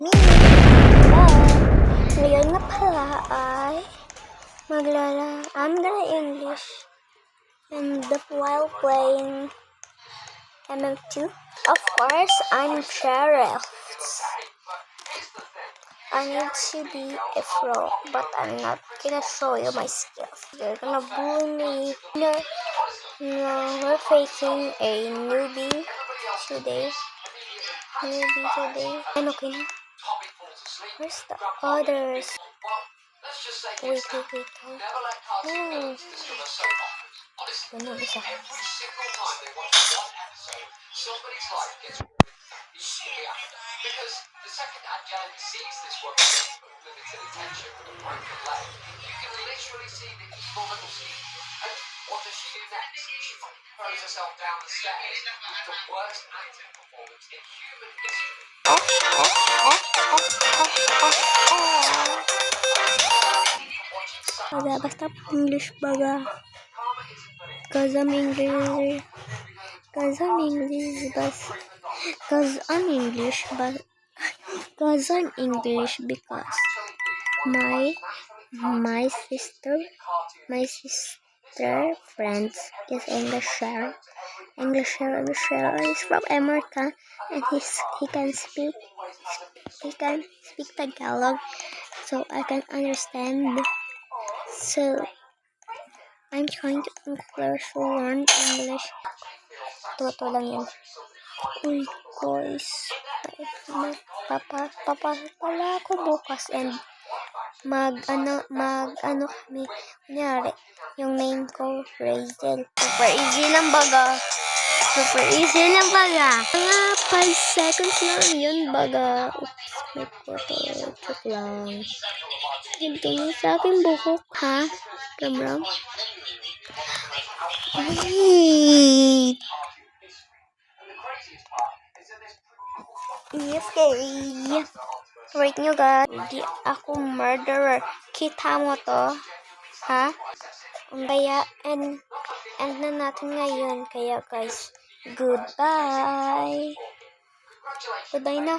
Me! Hello! Ngayon nga pala ay I'm gonna English and while playing MM2. Of course, I'm Sheriff. I need to be a pro, but I'm not gonna show you my skills. You're gonna bully me. No, we're facing a newbie today. And okay na. Where's the others? Wait. No. Ano isa? Basta English baga. Cause I'm English because my sister friends is Englisher is from America, and he can speak Tagalog, so I can understand. So I'm trying to learn English. Toto lang yan. Uy, guys. Papasok pala ako bukas and mag ano kami. Kunyari, yung name ko, Razel. Super easy lang baga. Mga 5 seconds lang yun baga. Oops, may photo. Joke lang. Ganito mo sa aking buhok, ha? Ram. Wait. Wait nyo guys. Hindi ako murderer. Kita mo to? Ha? Kaya, end na natin ngayon. Kaya guys, goodbye. Goodbye na.